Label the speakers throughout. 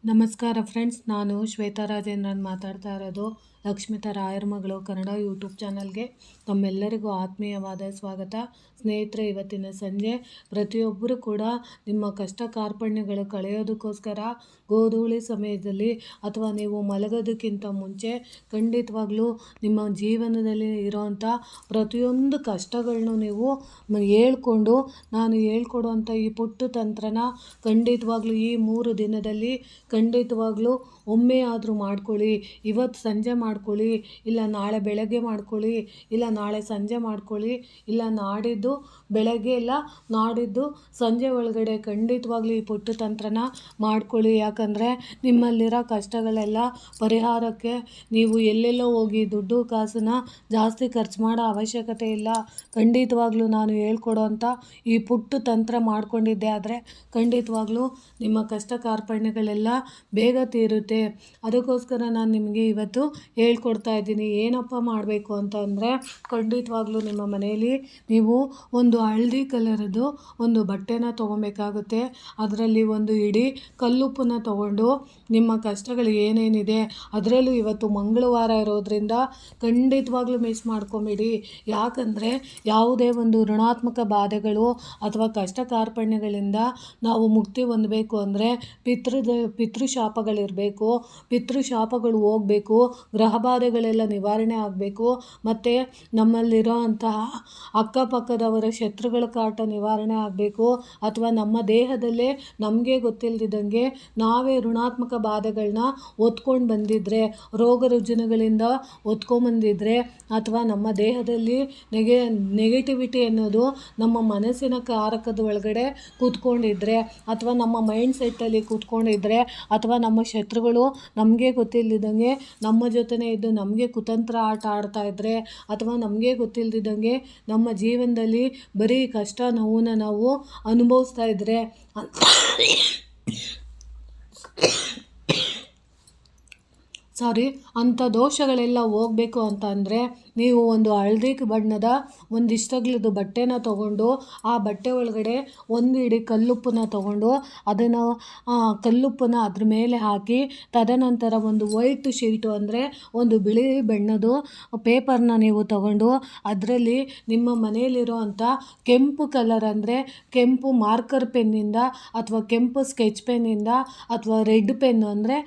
Speaker 1: ನಮಸ್ಕಾರ ಫ್ರೆಂಡ್ಸ್, ನಾನು ಶ್ವೇತಾ ರಾಜೇಂದ್ರನ್ ಮಾತಾಡ್ತಾ ಇರೋದು. ಲಕ್ಷ್ಮಿತಾ ರಾಯರ ಮಗಳು ಕನ್ನಡ ಯೂಟ್ಯೂಬ್ ಚಾನಲ್ಗೆ ತಮ್ಮೆಲ್ಲರಿಗೂ ಆತ್ಮೀಯವಾದ ಸ್ವಾಗತ. ಸ್ನೇಹಿತರೆ, ಇವತ್ತಿನ ಸಂಜೆ ಪ್ರತಿಯೊಬ್ಬರು ಕೂಡ ನಿಮ್ಮ ಕಷ್ಟ ಕಾರ್ಪಣ್ಯಗಳು ಕಳೆಯೋದಕ್ಕೋಸ್ಕರ ಗೋಧೂಳಿ ಸಮಯದಲ್ಲಿ ಅಥವಾ ನೀವು ಮಲಗೋದಕ್ಕಿಂತ ಮುಂಚೆ ಖಂಡಿತವಾಗ್ಲೂ ನಿಮ್ಮ ಜೀವನದಲ್ಲಿ ಇರೋವಂಥ ಪ್ರತಿಯೊಂದು ಕಷ್ಟಗಳನ್ನೂ ನೀವು ಹೇಳ್ಕೊಂಡು ನಾನು ಹೇಳ್ಕೊಡುವಂಥ ಈ ಪುಟ್ಟ ತಂತ್ರನ ಖಂಡಿತವಾಗ್ಲೂ ಈ 3 ದಿನದಲ್ಲಿ ಖಂಡಿತವಾಗ್ಲೂ ಒಮ್ಮೆ ಆದರೂ ಮಾಡ್ಕೊಳ್ಳಿ. ಇವತ್ತು ಸಂಜೆ ಮಾಡ್ಕೊಳ್ಳಿ, ಇಲ್ಲ ನಾಳೆ ಬೆಳಗ್ಗೆ ಮಾಡ್ಕೊಳ್ಳಿ, ಇಲ್ಲ ನಾಳೆ ಸಂಜೆ ಮಾಡ್ಕೊಳ್ಳಿ, ಇಲ್ಲ ನಾಡಿದ್ದು ಬೆಳಗ್ಗೆ ಇಲ್ಲ ನಾಡಿದ್ದು ಸಂಜೆ ಒಳಗಡೆ ಖಂಡಿತವಾಗ್ಲೂ ಈ ಪುಟ್ಟ ತಂತ್ರನ ಮಾಡ್ಕೊಳ್ಳಿ. ಯಾಕಂದರೆ ನಿಮ್ಮಲ್ಲಿರೋ ಕಷ್ಟಗಳೆಲ್ಲ ಪರಿಹಾರಕ್ಕೆ ನೀವು ಎಲ್ಲೆಲ್ಲೋ ಹೋಗಿ ದುಡ್ಡು ಕಾಸನ್ನ ಜಾಸ್ತಿ ಖರ್ಚು ಮಾಡೋ ಅವಶ್ಯಕತೆ ಇಲ್ಲ. ಖಂಡಿತವಾಗ್ಲೂ ನಾನು ಹೇಳ್ಕೊಡೋವಂಥ ಈ ಪುಟ್ಟ ತಂತ್ರ ಮಾಡ್ಕೊಂಡಿದ್ದೆ ಆದರೆ ಖಂಡಿತವಾಗ್ಲೂ ನಿಮ್ಮ ಕಷ್ಟ ಕಾರ್ಪಣ್ಯಗಳೆಲ್ಲ ಬೇಗ ತೀರುತ್ತೆ. ಅದಕ್ಕೋಸ್ಕರ ನಾನು ನಿಮಗೆ ಇವತ್ತು ಹೇಳ್ಕೊಡ್ತಾ ಇದ್ದೀನಿ. ಏನಪ್ಪ ಮಾಡಬೇಕು ಅಂತಂದರೆ, ಖಂಡಿತವಾಗ್ಲೂ ನಿಮ್ಮ ಮನೆಯಲ್ಲಿ ನೀವು ಒಂದು ಹಳದಿ ಕಲರದ್ದು ಒಂದು ಬಟ್ಟೆನ ತೊಗೊಬೇಕಾಗುತ್ತೆ. ಅದರಲ್ಲಿ ಒಂದು ಇಡೀ ಕಲ್ಲುಪ್ಪನ್ನ ತೊಗೊಂಡು ನಿಮ್ಮ ಕಷ್ಟಗಳು ಏನೇನಿದೆ, ಅದರಲ್ಲೂ ಇವತ್ತು ಮಂಗಳವಾರ ಇರೋದ್ರಿಂದ ಖಂಡಿತವಾಗ್ಲೂ ಮಿಸ್ ಮಾಡ್ಕೊಂಬಿಡಿ. ಯಾಕಂದರೆ ಯಾವುದೇ ಒಂದು ಋಣಾತ್ಮಕ ಬಾಧೆಗಳು ಅಥವಾ ಕಷ್ಟ ಕಾರ್ಪಣ್ಯಗಳಿಂದ ನಾವು ಮುಕ್ತಿ ಹೊಂದಬೇಕು ಅಂದರೆ ಪಿತೃಶಾಪಗಳಿರಬೇಕು, ಪಿತೃಶಾಪಗಳು ಹೋಗಬೇಕು, ಗ್ರಹಬಾಧೆಗಳೆಲ್ಲ ನಿವಾರಣೆ ಆಗಬೇಕು, ಮತ್ತು ನಮ್ಮಲ್ಲಿರೋ ಅಂತಹ ಅಕ್ಕಪಕ್ಕದವರ ಶತ್ರುಗಳ ಕಾಟ ನಿವಾರಣೆ ಆಗಬೇಕು. ಅಥವಾ ನಮ್ಮ ದೇಹದಲ್ಲೇ ನಮಗೆ ಗೊತ್ತಿಲ್ಲದಿದ್ದಂಗೆ ನಾವೇ ಋಣಾತ್ಮಕ ಬಾಧೆಗಳನ್ನ ಹೊತ್ಕೊಂಡು ಬಂದಿದ್ದರೆ, ರೋಗ ರುಜಿನಗಳಿಂದ ಹೊತ್ಕೊಂಬಂದಿದ್ರೆ, ಅಥವಾ ನಮ್ಮ ದೇಹದಲ್ಲಿ ನೆಗೆಟಿವಿಟಿ ಅನ್ನೋದು ನಮ್ಮ ಮನಸ್ಸಿನ ಕಾರಕದ ಒಳಗಡೆ ಕೂತ್ಕೊಂಡಿದ್ರೆ, ಅಥವಾ ನಮ್ಮ ಮೈಂಡ್ ಸೆಟ್ಟಲ್ಲಿ ಕೂತ್ಕೊಂಡಿದ್ರೆ, ಅಥವಾ ನಮ್ಮ ಶತ್ರುಗಳು ನಮಗೆ ಗೊತ್ತಿಲ್ಲದಂಗೆ ನಮ್ಮ ಜೊತೆನೇ ಇದ್ದು ನಮಗೆ ಕುತಂತ್ರ ಆಟ ಆಡ್ತಾ ಇದ್ದರೆ, ಅಥವಾ ನಮಗೆ ಗೊತ್ತಿಲ್ಲದಿದ್ದಂಗೆ ನಮ್ಮ ಜೀವನದಲ್ಲಿ ಬರೀ ಕಷ್ಟ ನೋವನ್ನ ನಾವು ಅನುಭವಿಸ್ತಾ ಇದ್ದರೆ ಅಂಥ ದೋಷಗಳೆಲ್ಲ ಹೋಗಬೇಕು ಅಂತ ಅಂದರೆ ನೀವು ಒಂದು ಹಳದಿ ಬಣ್ಣದ ಒಂದಿಷ್ಟಗ್ಲದ್ದು ಬಟ್ಟೆನ ತೊಗೊಂಡು ಆ ಬಟ್ಟೆ ಒಳಗಡೆ ಒಂದು ಇಡೀ ಕಲ್ಲುಪ್ಪನ್ನ ತೊಗೊಂಡು ಅದನ್ನು ಕಲ್ಲುಪ್ಪನ್ನ ಅದ್ರ ಮೇಲೆ ಹಾಕಿ, ತದನಂತರ ಒಂದು ವೈಟ್ ಶೀಟು ಅಂದರೆ ಒಂದು ಬಿಳಿ ಬಣ್ಣದ ಪೇಪರ್ನ ನೀವು ತಗೊಂಡು ಅದರಲ್ಲಿ ನಿಮ್ಮ ಮನೆಯಲ್ಲಿರೋ ಅಂಥ ಕೆಂಪು ಕಲರ್ ಅಂದರೆ ಕೆಂಪು ಮಾರ್ಕರ್ ಪೆನ್ನಿಂದ ಅಥವಾ ಕೆಂಪು ಸ್ಕೆಚ್ ಪೆನ್ನಿಂದ ಅಥವಾ ರೆಡ್ ಪೆನ್ ಅಂದರೆ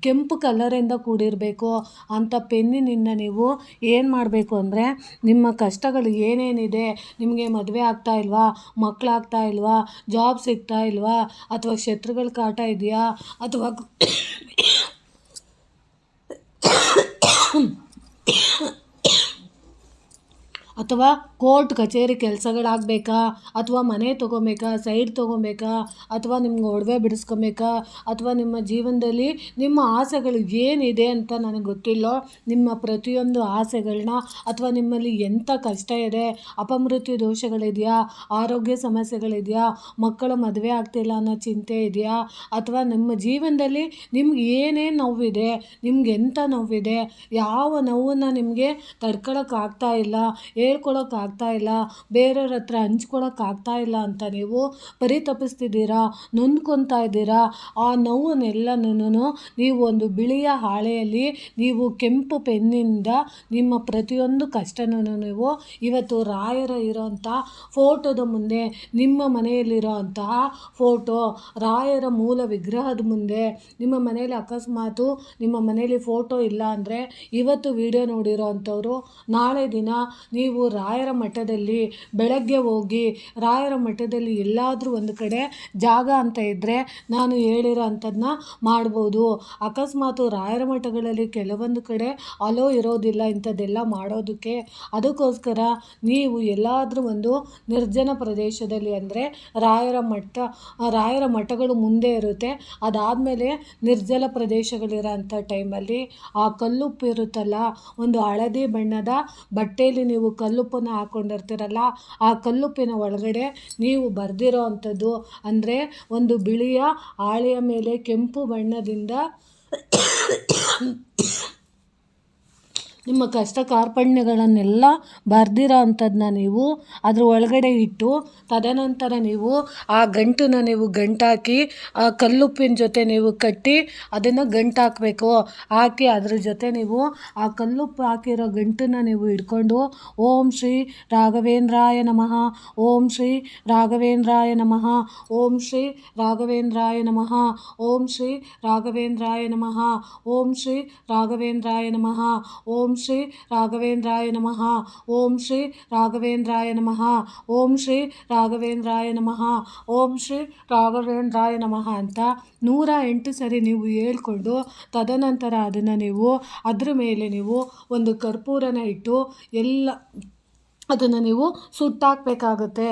Speaker 1: ಕೆಂಪು ಕಲರಿಂದ ಕೂಡಿರಬೇಕು ಅಂಥ ಪೆನ್ನಿನಿಂದ ನೀವು ಏನು ಮಾಡಬೇಕು ಅಂದರೆ, ನಿಮ್ಮ ಕಷ್ಟಗಳು ಏನೇನಿದೆ, ನಿಮಗೆ ಮದುವೆ ಆಗ್ತಾ ಇಲ್ವಾ, ಮಕ್ಕಳಾಗ್ತಾ ಇಲ್ವಾ, ಜಾಬ್ ಸಿಗ್ತಾ ಇಲ್ವಾ, ಅಥವಾ ಶತ್ರುಗಳ ಕಾಟ ಇದೆಯಾ, ಅಥವಾ ಅಥವಾ ಕೋರ್ಟ್ ಕಚೇರಿ ಕೆಲಸಗಳಾಗಬೇಕಾ, ಅಥವಾ ಮನೆ ತೊಗೊಬೇಕಾ, ಸೈಡ್ ತೊಗೊಬೇಕಾ, ಅಥವಾ ನಿಮ್ಗೆ ಒಡವೆ ಬಿಡಿಸ್ಕೊಬೇಕಾ, ಅಥವಾ ನಿಮ್ಮ ಜೀವನದಲ್ಲಿ ನಿಮ್ಮ ಆಸೆಗಳು ಏನಿದೆ ಅಂತ ನನಗೆ ಗೊತ್ತಿಲ್ಲ, ನಿಮ್ಮ ಪ್ರತಿಯೊಂದು ಆಸೆಗಳನ್ನ, ಅಥವಾ ನಿಮ್ಮಲ್ಲಿ ಎಂಥ ಕಷ್ಟ ಇದೆ, ಅಪಮೃತ್ಯು ದೋಷಗಳಿದೆಯಾ, ಆರೋಗ್ಯ ಸಮಸ್ಯೆಗಳಿದೆಯಾ, ಮಕ್ಕಳ ಮದುವೆ ಆಗ್ತಿಲ್ಲ ಅನ್ನೋ ಚಿಂತೆ ಇದೆಯಾ, ಅಥವಾ ನಿಮ್ಮ ಜೀವನದಲ್ಲಿ ನಿಮ್ಗೆ ಏನೇನು ನೋವಿದೆ, ನಿಮ್ಗೆ ಎಂಥ ನೋವಿದೆ, ಯಾವ ನೋವನ್ನು ನಿಮಗೆ ತಡ್ಕೊಳಕ್ಕಾಗ್ತಾ ಇಲ್ಲ, ಹೇಳ್ಕೊಳಕ್ಕಾಗ್ತಾ ಇಲ್ಲ, ಬೇರೆಯವ್ರ ಹತ್ರ ಹಂಚ್ಕೊಳಕ್ಕಾಗ್ತಾ ಇಲ್ಲ ಅಂತ ನೀವು ಪರಿತಪಿಸ್ತಿದ್ದೀರಾ, ನೊಂದ್ಕೊತಾ ಇದ್ದೀರಾ. ಆ ನೋವನ್ನೆಲ್ಲನೂ ನೀವು ಒಂದು ಬಿಳಿಯ ಹಾಳೆಯಲ್ಲಿ ನೀವು ಕೆಂಪು ಪೆನ್ನಿಂದ ನಿಮ್ಮ ಪ್ರತಿಯೊಂದು ಕಷ್ಟನೂ ನೀವು ಇವತ್ತು ರಾಯರ ಇರೋಂಥ ಫೋಟೋದ ಮುಂದೆ, ನಿಮ್ಮ ಮನೆಯಲ್ಲಿರೋ ಅಂತಹ ಫೋಟೋ, ರಾಯರ ಮೂಲ ವಿಗ್ರಹದ ಮುಂದೆ, ನಿಮ್ಮ ಮನೆಯಲ್ಲಿ ಅಕಸ್ಮಾತು ನಿಮ್ಮ ಮನೆಯಲ್ಲಿ ಫೋಟೋ ಇಲ್ಲ ಅಂದರೆ ಇವತ್ತು ವಿಡಿಯೋ ನೋಡಿರೋ ಅಂಥವ್ರು ನಾಳೆ ದಿನ ನೀವು ನೀವು ರಾಯರ ಮಠದಲ್ಲಿ ಬೆಳಗ್ಗೆ ಹೋಗಿ ರಾಯರ ಮಠದಲ್ಲಿ ಎಲ್ಲಾದರೂ ಒಂದು ಕಡೆ ಜಾಗ ಅಂತ ಇದ್ದರೆ ನಾನು ಹೇಳಿರೋ ಅಂಥದ್ದನ್ನ ಮಾಡ್ಬೋದು. ಅಕಸ್ಮಾತು ರಾಯರ ಮಠಗಳಲ್ಲಿ ಕೆಲವೊಂದು ಕಡೆ ಅಲೋ ಇರೋದಿಲ್ಲ ಇಂಥದ್ದೆಲ್ಲ ಮಾಡೋದಕ್ಕೆ. ಅದಕ್ಕೋಸ್ಕರ ನೀವು ಎಲ್ಲಾದರೂ ಒಂದು ನಿರ್ಜನ ಪ್ರದೇಶದಲ್ಲಿ ಅಂದರೆ ರಾಯರ ಮಠಗಳು ಮುಂದೆ ಇರುತ್ತೆ, ಅದಾದಮೇಲೆ ನಿರ್ಜಲ ಪ್ರದೇಶಗಳಿರೋ ಅಂಥ ಟೈಮಲ್ಲಿ ಆ ಕಲ್ಲುಪ್ಪು ಇರುತ್ತಲ್ಲ, ಒಂದು ಹಳದಿ ಬಣ್ಣದ ಬಟ್ಟೆಯಲ್ಲಿ ನೀವು ಕಲ್ಲುಪ್ಪನ್ನು ಹಾಕ್ಕೊಂಡಿರ್ತೀರಲ್ಲ, ಆ ಕಲ್ಲುಪ್ಪಿನ ಒಳಗಡೆ ನೀವು ಬರೆದಿರೋ ಅಂಥದ್ದು ಅಂದರೆ ಒಂದು ಬಿಳಿಯ ಹಾಳೆಯ ಮೇಲೆ ಕೆಂಪು ಬಣ್ಣದಿಂದ ನಿಮ್ಮ ಕಷ್ಟ ಕಾರ್ಪಣ್ಯಗಳನ್ನೆಲ್ಲ ಬರೆದಿರೋ ಅಂಥದ್ದನ್ನ ನೀವು ಅದ್ರ ಒಳಗಡೆ ಇಟ್ಟು, ತದನಂತರ ನೀವು ಆ ಗಂಟನ್ನ ನೀವು ಗಂಟಾಕಿ ಆ ಕಲ್ಲುಪ್ಪಿನ ಜೊತೆ ನೀವು ಕಟ್ಟಿ ಅದನ್ನು ಗಂಟಾಕಬೇಕು. ಹಾಕಿ ಅದ್ರ ಜೊತೆ ನೀವು ಆ ಕಲ್ಲುಪ್ಪು ಹಾಕಿರೋ ಗಂಟನ್ನು ನೀವು ಹಿಡ್ಕೊಂಡು ಓಂ ಶ್ರೀ ರಾಘವೇಂದ್ರಾಯ ನಮಃ, ಓಂ ಶ್ರೀ ರಾಘವೇಂದ್ರಾಯ ನಮಃ, ಓಂ ಶ್ರೀ ರಾಘವೇಂದ್ರಾಯ ನಮಃ, ಓಂ ಶ್ರೀ ರಾಘವೇಂದ್ರಾಯ ನಮಃ, ಓಂ ಶ್ರೀ ರಾಘವೇಂದ್ರಾಯ ನಮಃ, ಓಂ ಶ್ರೀ ರಾಘವೇಂದ್ರಾಯ ನಮಃ, ಓಂ ಶ್ರೀ ರಾಘವೇಂದ್ರಾಯ ನಮಃ, ಓಂ ಶ್ರೀ ರಾಘವೇಂದ್ರಾಯ ನಮಃ, ಓಂ ಶ್ರೀ ರಾಘವೇಂದ್ರಾಯ ನಮಃ ಅಂತ 108 ಸರಿ ನೀವು ಹೇಳ್ಕೊಂಡು, ತದನಂತರ ಅದನ್ನು ನೀವು ಅದ್ರ ಮೇಲೆ ನೀವು ಒಂದು ಕರ್ಪೂರನ ಇಟ್ಟು ಅದನ್ನು ನೀವು ಸುಟ್ಟಾಕಬೇಕಾಗುತ್ತೆ.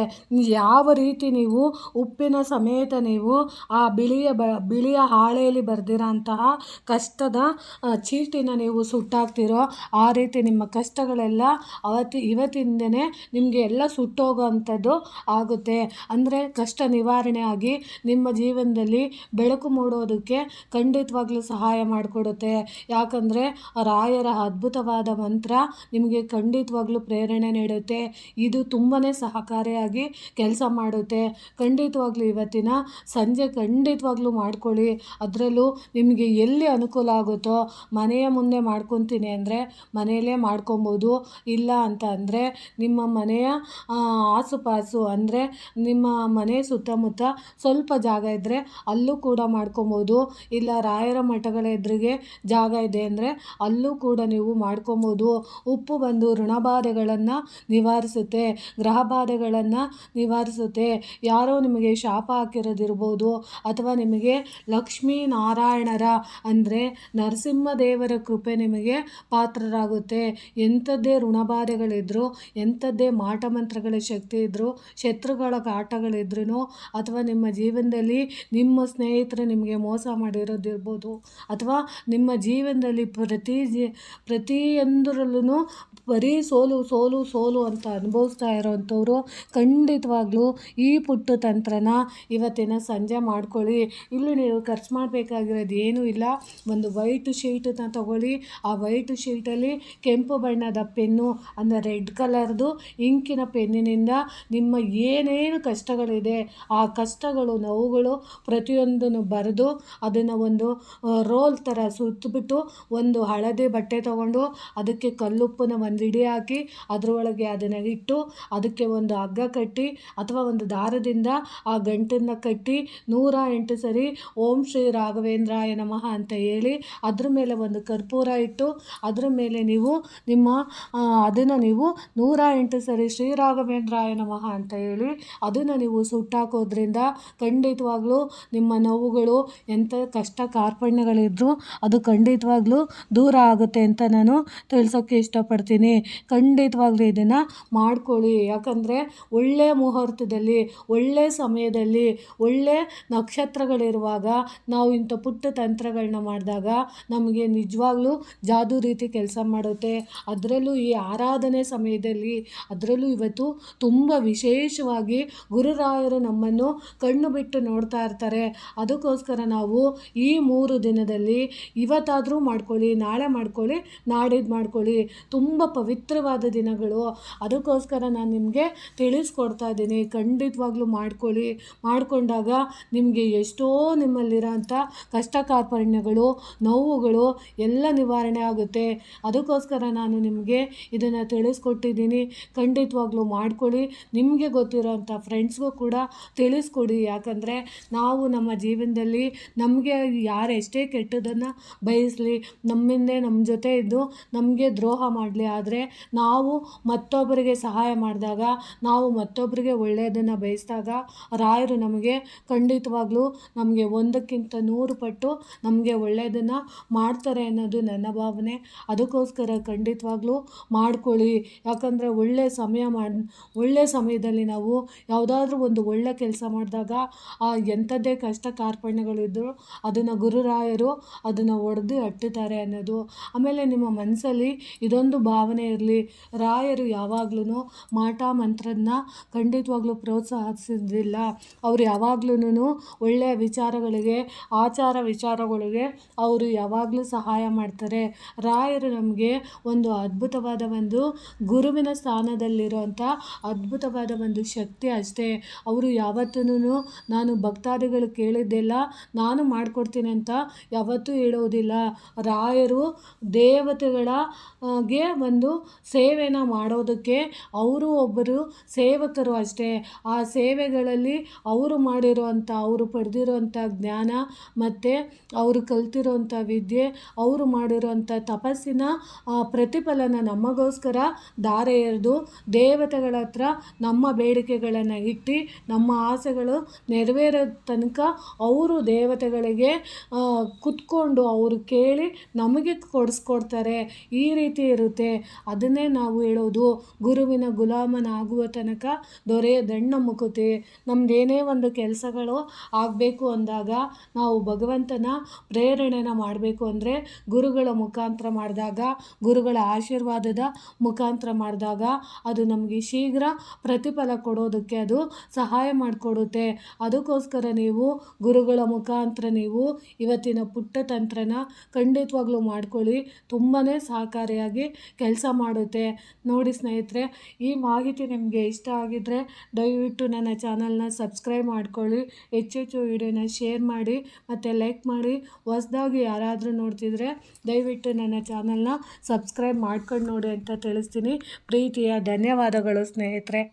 Speaker 1: ಯಾವ ರೀತಿ ನೀವು ಉಪ್ಪಿನ ಸಮೇತ ನೀವು ಆ ಬಿಳಿಯ ಹಾಳೆಯಲ್ಲಿ ಬರೆದಿರೋ ಅಂತಹ ಕಷ್ಟದ ಚೀಟಿನ ನೀವು ಸುಟ್ಟಾಕ್ತಿರೋ, ಆ ರೀತಿ ನಿಮ್ಮ ಕಷ್ಟಗಳೆಲ್ಲ ಇವತ್ತಿಂದನೇ ನಿಮಗೆ ಎಲ್ಲ ಸುಟ್ಟೋಗೋ ಅಂಥದ್ದು ಆಗುತ್ತೆ. ಅಂದರೆ ಕಷ್ಟ ನಿವಾರಣೆ ಆಗಿ ನಿಮ್ಮ ಜೀವನದಲ್ಲಿ ಬೆಳಕು ಮೂಡೋದಕ್ಕೆ ಖಂಡಿತವಾಗ್ಲೂ ಸಹಾಯ ಮಾಡಿಕೊಡುತ್ತೆ. ಯಾಕಂದರೆ ರಾಯರ ಅದ್ಭುತವಾದ ಮಂತ್ರ ನಿಮಗೆ ಖಂಡಿತವಾಗ್ಲೂ ಪ್ರೇರಣೆ ನೀಡುತ್ತೆ. ಇದು ತುಂಬಾ ಸಹಕಾರಿಯಾಗಿ ಕೆಲಸ ಮಾಡುತ್ತೆ. ಖಂಡಿತವಾಗ್ಲೂ ಇವತ್ತಿನ ಸಂಜೆ ಖಂಡಿತವಾಗ್ಲೂ ಮಾಡ್ಕೊಳ್ಳಿ. ಅದರಲ್ಲೂ ನಿಮಗೆ ಎಲ್ಲಿ ಅನುಕೂಲ ಆಗುತ್ತೋ, ಮನೆಯ ಮುಂದೆ ಮಾಡ್ಕೊತೀನಿ ಅಂದರೆ ಮನೆಯಲ್ಲೇ ಮಾಡ್ಕೊಬೋದು. ಇಲ್ಲ ಅಂತ ಅಂದರೆ ನಿಮ್ಮ ಮನೆಯ ಆಸುಪಾಸು ಅಂದರೆ ನಿಮ್ಮ ಮನೆ ಸುತ್ತಮುತ್ತ ಸ್ವಲ್ಪ ಜಾಗ ಇದ್ದರೆ ಅಲ್ಲೂ ಕೂಡ ಮಾಡ್ಕೊಬೋದು. ಇಲ್ಲ ರಾಯರ ಮಠಗಳ ಎದುರಿಗೆ ಜಾಗ ಇದೆ ಅಂದರೆ ಅಲ್ಲೂ ಕೂಡ ನೀವು ಮಾಡ್ಕೊಬೋದು. ಉಪ್ಪು ಬಂದು ಋಣಬಾಧೆಗಳನ್ನು ನಿವಾರಿಸುತ್ತೆ, ಗ್ರಹ ಬಾಧೆಗಳನ್ನು ನಿವಾರಿಸುತ್ತೆ. ಯಾರೋ ನಿಮಗೆ ಶಾಪ ಹಾಕಿರೋದಿರ್ಬೋದು, ಅಥವಾ ನಿಮಗೆ ಲಕ್ಷ್ಮೀ ನಾರಾಯಣರ ಅಂದರೆ ನರಸಿಂಹದೇವರ ಕೃಪೆ ನಿಮಗೆ ಪಾತ್ರರಾಗುತ್ತೆ. ಎಂಥದ್ದೇ ಋಣಬಾಧೆಗಳಿದ್ರು, ಎಂಥದ್ದೇ ಮಾಟ ಮಂತ್ರಗಳ ಶಕ್ತಿ ಇದ್ದರೂ, ಶತ್ರುಗಳ ಕಾಟಗಳಿದ್ರೂ, ಅಥವಾ ನಿಮ್ಮ ಜೀವನದಲ್ಲಿ ನಿಮ್ಮ ಸ್ನೇಹಿತರು ನಿಮಗೆ ಮೋಸ ಮಾಡಿರೋದಿರ್ಬೋದು, ಅಥವಾ ನಿಮ್ಮ ಜೀವನದಲ್ಲಿ ಪ್ರತಿಯೊಂದರಲ್ಲೂ ಬರೀ ಸೋಲು ಅಂತ ಅನುಭವಿಸ್ತಾ ಇರೋವಂಥವ್ರು ಖಂಡಿತವಾಗ್ಲೂ ಈ ಪುಟ್ಟ ತಂತ್ರನ ಇವತ್ತಿನ ಸಂಜೆ ಮಾಡ್ಕೊಳ್ಳಿ. ಇಲ್ಲಿ ನೀವು ಖರ್ಚು ಮಾಡಬೇಕಾಗಿರೋದು ಏನೂ ಇಲ್ಲ. ಒಂದು ವೈಟ್ ಶೀಟನ್ನ ತಗೊಳ್ಳಿ. ಆ ವೈಟ್ ಶೀಟಲ್ಲಿ ಕೆಂಪು ಬಣ್ಣದ ಪೆನ್ನು ಅಂದರೆ ರೆಡ್ ಕಲರ್ದು ಇಂಕಿನ ಪೆನ್ನಿನಿಂದ ನಿಮ್ಮ ಏನೇನು ಕಷ್ಟಗಳಿದೆ ಆ ಕಷ್ಟಗಳು, ನೋವುಗಳು ಪ್ರತಿಯೊಂದನ್ನು ಬರೆದು ಅದನ್ನು ಒಂದು ರೋಲ್ ಥರ ಸುತ್ತಬಿಟ್ಟು ಒಂದು ಹಳದಿ ಬಟ್ಟೆ ತಗೊಂಡು ಅದಕ್ಕೆ ಕಲ್ಲುಪ್ಪನ್ನ ಒಂದು ಹಿಡಿ ಹಾಕಿ ಅದರೊಳಗೆ ಅದನ್ನು ಇಟ್ಟು ಅದಕ್ಕೆ ಒಂದು ಹಗ್ಗ ಕಟ್ಟಿ ಅಥವಾ ಒಂದು ದಾರದಿಂದ ಆ ಗಂಟನ್ನು ಕಟ್ಟಿ 108 ಸರಿ ಓಂ ಶ್ರೀ ರಾಘವೇಂದ್ರಾಯ ನಮಃ ಅಂತ ಹೇಳಿ ಅದ್ರ ಮೇಲೆ ಒಂದು ಕರ್ಪೂರ ಇಟ್ಟು ಅದ್ರ ಮೇಲೆ ನೀವು ಅದನ್ನು ನೀವು 108 ಸರಿ ಶ್ರೀ ರಾಘವೇಂದ್ರಾಯ ನಮಃ ಅಂತ ಹೇಳಿ ಅದನ್ನು ನೀವು ಸುಟ್ಟಾಕೋದ್ರಿಂದ ಖಂಡಿತವಾಗ್ಲೂ ನಿಮ್ಮ ನೋವುಗಳು ಎಂಥ ಕಷ್ಟ ಕಾರ್ಪಣ್ಯಗಳಿದ್ರೂ ಅದು ಖಂಡಿತವಾಗ್ಲೂ ದೂರ ಆಗುತ್ತೆ ಅಂತ ನಾನು ತಿಳಿಸೋಕ್ಕೆ ಇಷ್ಟಪಡ್ತೀನಿ. ಖಂಡಿತವಾಗ್ಲೂ ಇದನ್ನು ಮಾಡ್ಕೊಳ್ಳಿ. ಯಾಕಂದರೆ ಒಳ್ಳೆಯ ಮುಹೂರ್ತದಲ್ಲಿ, ಒಳ್ಳೆಯ ಸಮಯದಲ್ಲಿ, ಒಳ್ಳೆಯ ನಕ್ಷತ್ರಗಳಿರುವಾಗ ನಾವು ಇಂಥ ಪುಟ್ಟ ತಂತ್ರಗಳನ್ನ ಮಾಡಿದಾಗ ನಮಗೆ ನಿಜವಾಗ್ಲೂ ಜಾದೂ ರೀತಿ ಕೆಲಸ ಮಾಡುತ್ತೆ. ಅದರಲ್ಲೂ ಈ ಆರಾಧನೆ ಸಮಯದಲ್ಲಿ, ಅದರಲ್ಲೂ ಇವತ್ತು ತುಂಬ ವಿಶೇಷವಾಗಿ ಗುರುರಾಯರು ನಮ್ಮನ್ನು ಕಣ್ಣು ಬಿಟ್ಟು ನೋಡ್ತಾ ಇರ್ತಾರೆ. ಅದಕ್ಕೋಸ್ಕರ ನಾವು ಈ 3 ದಿನದಲ್ಲಿ ಇವತ್ತಾದರೂ ಮಾಡ್ಕೊಳ್ಳಿ, ನಾಳೆ ಮಾಡ್ಕೊಳ್ಳಿ, ನಾಡಿದ್ದು ಮಾಡ್ಕೊಳ್ಳಿ, ತುಂಬ ಪವಿತ್ರವಾದ ದಿನಗಳು. ಅದಕ್ಕೋಸ್ಕರ ನಾನು ನಿಮಗೆ ತಿಳಿಸ್ಕೊಡ್ತಾ ಇದ್ದೀನಿ. ಖಂಡಿತವಾಗ್ಲೂ ಮಾಡಿಕೊಂಡಾಗ ನಿಮಗೆ ಎಷ್ಟೋ ನಿಮ್ಮಲ್ಲಿರೋಂಥ ಕಷ್ಟ ಕಾರ್ಪಣ್ಯಗಳು, ನೋವುಗಳು ಎಲ್ಲ ನಿವಾರಣೆ ಆಗುತ್ತೆ. ಅದಕ್ಕೋಸ್ಕರ ನಾನು ನಿಮಗೆ ಇದನ್ನು ತಿಳಿಸ್ಕೊಟ್ಟಿದ್ದೀನಿ. ಖಂಡಿತವಾಗ್ಲೂ ಮಾಡ್ಕೊಳ್ಳಿ. ನಿಮಗೆ ಗೊತ್ತಿರೋಂಥ ಫ್ರೆಂಡ್ಸ್ಗೂ ಕೂಡ ತಿಳಿಸ್ಕೊಡಿ. ಯಾಕಂದರೆ ನಾವು ನಮ್ಮ ಜೀವನದಲ್ಲಿ ನಮಗೆ ಯಾರು ಎಷ್ಟೇ ಕೆಟ್ಟದನ್ನು ಬಯಸಲಿ, ನಮ್ಮಿಂದೆ ನಮ್ಮ ಜೊತೆ ಇದ್ದು ನಮಗೆ ದ್ರೋಹ ಮಾಡಲಿ, ಆದರೆ ನಾವು ಮತ್ತೊಬ್ಬರಿಗೆ ಸಹಾಯ ಮಾಡಿದಾಗ, ನಾವು ಮತ್ತೊಬ್ಬರಿಗೆ ಒಳ್ಳೆಯದನ್ನು ಬಯಸಿದಾಗ ರಾಯರು ನಮಗೆ ಖಂಡಿತವಾಗ್ಲೂ ನಮಗೆ 1ಕ್ಕಿಂತ 100 ಪಟ್ಟು ನಮಗೆ ಒಳ್ಳೆಯದನ್ನು ಮಾಡ್ತಾರೆ ಅನ್ನೋದು ನನ್ನ ಭಾವನೆ. ಅದಕ್ಕೋಸ್ಕರ ಖಂಡಿತವಾಗ್ಲೂ ಮಾಡ್ಕೊಳ್ಳಿ. ಯಾಕಂದರೆ ಒಳ್ಳೆಯ ಸಮಯದಲ್ಲಿ ನಾವು ಯಾವುದಾದ್ರೂ ಒಂದು ಒಳ್ಳೆಯ ಕೆಲಸ ಮಾಡಿದಾಗ ಎಂಥದ್ದೇ ಕಷ್ಟ ಕಾರ್ಪಣ್ಯಗಳಿದ್ದರೂ ಅದನ್ನು ಗುರುರಾಯರು ಅದನ್ನು ಒಡೆದು ಅಟ್ಟುತ್ತಾರೆ ಅನ್ನೋದು. ಆಮೇಲೆ ನಿಮ್ಮ ಮನಸ್ಸಲ್ಲಿ ಇದೊಂದು ಭಾವನೆ ಇರಲಿ, ರಾಯರು ಯಾವಾಗ್ಲೂ ಮಾಟ ಮಂತ್ರನ ಖಂಡಿತವಾಗ್ಲೂ ಪ್ರೋತ್ಸಾಹಿಸೋದಿಲ್ಲ. ಅವರು ಯಾವಾಗ್ಲೂ ಒಳ್ಳೆಯ ವಿಚಾರಗಳಿಗೆ, ಆಚಾರ ವಿಚಾರಗಳಿಗೆ ಅವರು ಯಾವಾಗಲೂ ಸಹಾಯ ಮಾಡ್ತಾರೆ. ರಾಯರು ನಮಗೆ ಒಂದು ಅದ್ಭುತವಾದ ಒಂದು ಗುರುವಿನ ಸ್ಥಾನದಲ್ಲಿರುವಂಥ ಅದ್ಭುತವಾದ ಒಂದು ಶಕ್ತಿ ಅಷ್ಟೇ. ಅವರು ಯಾವತ್ತೂ ನಾನು ಭಕ್ತಾದಿಗಳು ಕೇಳಿದ್ದೆಲ್ಲ ನಾನು ಮಾಡಿಕೊಡ್ತೀನಿ ಅಂತ ಯಾವತ್ತೂ ಹೇಳೋದಿಲ್ಲ. ರಾಯರು ದೇವತೆಗಳಿಗೆ ಒಂದು ಸೇವೆನ ಮಾಡೋದಕ್ಕೆ ಅವರು ಒಬ್ಬರು ಸೇವಕರು ಅಷ್ಟೇ. ಆ ಸೇವೆಗಳಲ್ಲಿ ಅವರು ಪಡೆದಿರುವಂಥ ಜ್ಞಾನ ಮತ್ತು ಅವರು ಕಲ್ತಿರೋಂಥ ವಿದ್ಯೆ, ಅವರು ಮಾಡಿರೋಂಥ ತಪಸ್ಸಿನ ಪ್ರತಿಫಲನ ನಮಗೋಸ್ಕರ ಧಾರೆ ಎರೆದು ದೇವತೆಗಳ ಹತ್ರ ನಮ್ಮ ಬೇಡಿಕೆಗಳನ್ನು ಇಟ್ಟು ನಮ್ಮ ಆಸೆಗಳು ನೆರವೇರೋ ತನಕ ಅವರು ದೇವತೆಗಳಿಗೆ ಕುತ್ಕೊಂಡು ಅವರು ಕೇಳಿ ನಮಗೆ ಕೊಡಿಸ್ಕೊಡ್ತಾರೆ. ಈ ರೀತಿ ಇರುತ್ತೆ. ಅದನ್ನೇ ನಾವು ಹೇಳೋದು, ಗುರುವಿನ ಗುಲಾಮನಾಗುವ ತನಕ ದೊರೆಯದಣ್ಣ ಮುಕುತಿ. ನಮ್ಮದೇನೇ ಒಂದು ಕೆಲಸಗಳು ಆಗಬೇಕು ಅಂದಾಗ ನಾವು ಭಗವಂತನ ಪ್ರೇರಣೆನ ಮಾಡಬೇಕು ಅಂದರೆ ಗುರುಗಳ ಮುಖಾಂತರ ಮಾಡಿದಾಗ, ಗುರುಗಳ ಆಶೀರ್ವಾದದ ಮುಖಾಂತರ ಮಾಡಿದಾಗ ಅದು ನಮಗೆ ಶೀಘ್ರ ಪ್ರತಿಫಲ ಕೊಡೋದಕ್ಕೆ ಅದು ಸಹಾಯ ಮಾಡಿಕೊಡುತ್ತೆ. ಅದಕ್ಕೋಸ್ಕರ ನೀವು ಗುರುಗಳ ಮುಖಾಂತರ ನೀವು ಇವತ್ತಿನ ಪುಟ್ಟ ತಂತ್ರನ ಖಂಡಿತವಾಗ್ಲೂ ಮಾಡ್ಕೊಳ್ಳಿ. ತುಂಬಾ ಸಹಕಾರಿಯಾಗಿ ಕೆಲಸ ಮಾಡುತ್ತೆ. ನೋಡಿ ಸ್ನೇಹಿತರೆ, ಈ ಮಾಹಿತಿ ನಿಮಗೆ ಇಷ್ಟ ಆಗಿದ್ದರೆ ದಯವಿಟ್ಟು ನನ್ನ ಚಾನಲ್ನ ಸಬ್ಸ್ಕ್ರೈಬ್ ಮಾಡ್ಕೊಳ್ಳಿ. ಹೆಚ್ಚೆಚ್ಚು ವಿಡಿಯೋನ ಶೇರ್ ಮಾಡಿ ಮತ್ತು ಲೈಕ್ ಮಾಡಿ. ಹೊಸದಾಗಿ ಯಾರಾದರೂ ನೋಡ್ತಿದ್ರೆ ದಯವಿಟ್ಟು ನನ್ನ ಚಾನಲ್ನ ಸಬ್ಸ್ಕ್ರೈಬ್ ಮಾಡ್ಕೊಂಡು ನೋಡಿ ಅಂತ ತಿಳಿಸ್ತೀನಿ. ಪ್ರೀತಿಯ ಧನ್ಯವಾದಗಳು ಸ್ನೇಹಿತರೆ.